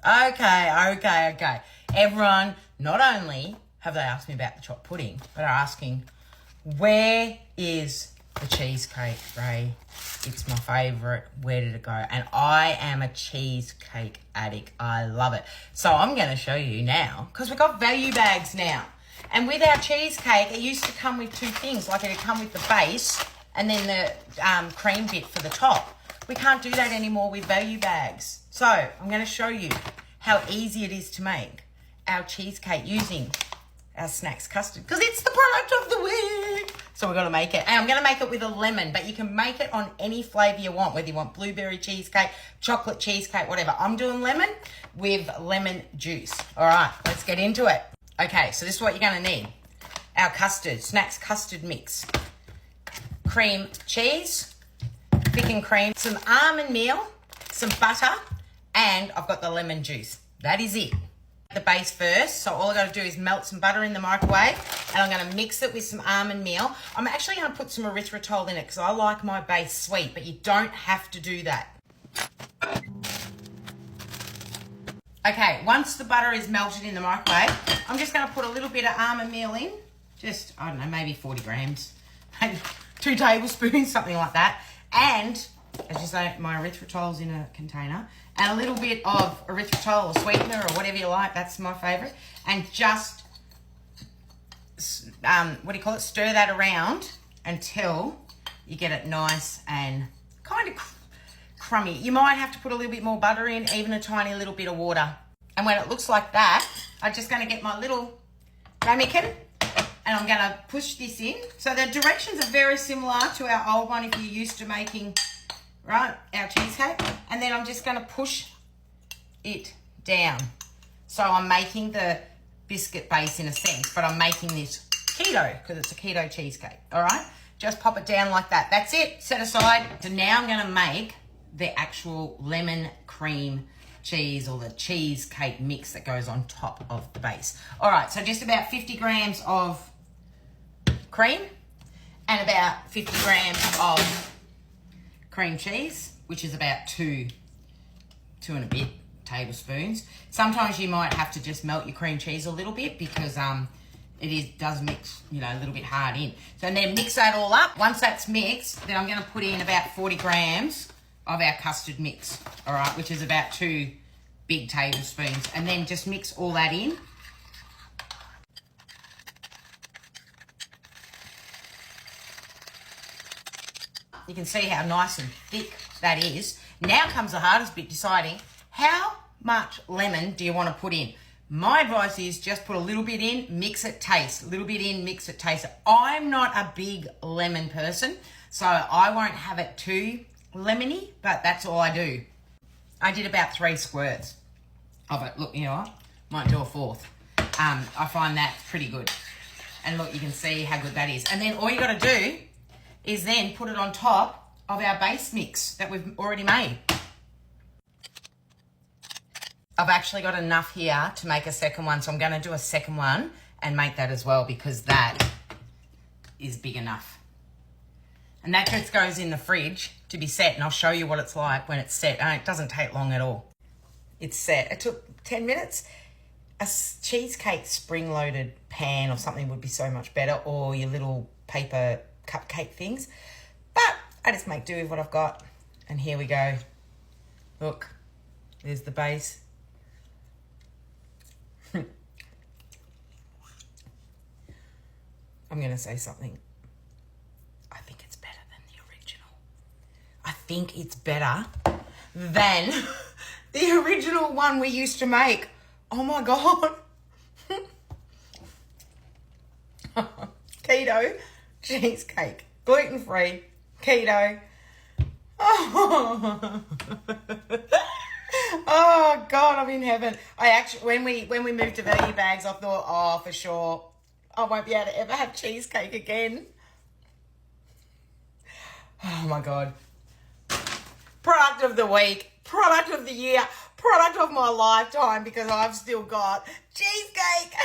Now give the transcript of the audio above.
Okay. Everyone, not only have they asked me about the chopped pudding, but are asking, where is the cheesecake, Ray? It's my favourite. Where did it go? And I am a cheesecake addict. I love it. So I'm going to show you now, because we've got value bags now. And with our cheesecake, it used to come with two things. Like it would come with the base and then the cream bit for the top. We can't do that anymore with value bags. So I'm going to show you how easy it is to make our cheesecake using our SNAXX custard, because it's the product of the week. So we're going to make it. And I'm going to make it with a lemon, but you can make it on any flavour you want, whether you want blueberry cheesecake, chocolate cheesecake, whatever. I'm doing lemon with lemon juice. All right, let's get into it. Okay, so this is what you're going to need. Our custard, SNAXX custard mix. Cream cheese, thickened cream, some almond meal, some butter, and I've got the lemon juice. That is it. The base first, so all I got to do is melt some butter in the microwave, and I'm going to mix it with some almond meal. I'm actually going to put some erythritol in it because I like my base sweet, but you don't have to do that. Okay, once the butter is melted in the microwave, I'm just going to put a little bit of almond meal in, just, I don't know, maybe 40 grams, maybe 2 tablespoons, something like that, and as you say, my erythritol's in a container, and a little bit of erythritol or sweetener or whatever you like, that's my favourite, and just, stir that around until you get it nice and kind of crummy. You might have to put a little bit more butter in, even a tiny little bit of water. And when it looks like that, I'm just going to get my little ramekin, and I'm going to push this in. So the directions are very similar to our old one if you're used to making, right, our cheesecake. And then I'm just going to push it down. So I'm making the biscuit base in a sense, but I'm making this keto because it's a keto cheesecake, all right? Just pop it down like that. That's it, set aside. So now I'm going to make the actual lemon cream cheese or the cheesecake mix that goes on top of the base. All right, so just about 50 grams of cream and about 50 grams of cream cheese, which is about two and a bit tablespoons. Sometimes you might have to just melt your cream cheese a little bit because does mix, a little bit hard in. So then mix that all up. Once that's mixed, then I'm going to put in about 40 grams of our custard mix, all right, which is about 2 big tablespoons. And then just mix all that in. You can see how nice and thick that is. Now comes the hardest bit, deciding how much lemon do you want to put in. My advice is just put a little bit in, mix it, taste. A little bit in, mix it, taste. I'm not a big lemon person, so I won't have it too lemony, but that's all I do. I did about 3 squirts of it. Look, you know what? Might do a 4th. I find that pretty good. And look, you can see how good that is. And then all you got to do is then put it on top of our base mix that we've already made. I've actually got enough here to make a second one, so I'm going to do a second one and make that as well because that is big enough. And that just goes in the fridge to be set, and I'll show you what it's like when it's set. And it doesn't take long at all. It's set. It took 10 minutes. A cheesecake spring-loaded pan or something would be so much better, or your little paper cupcake things. But I just make do with what I've got. And here we go. Look, there's the base. I'm going to say something. I think it's better than the original. I think it's better than the original one we used to make. Oh my God. Keto cheesecake. Gluten-free. Keto. Oh. Oh God, I'm in heaven. I actually, when we moved to value bags, I thought, oh, for sure, I won't be able to ever have cheesecake again. Oh my God. Product of the week, product of the year, product of my lifetime, because I've still got cheesecake.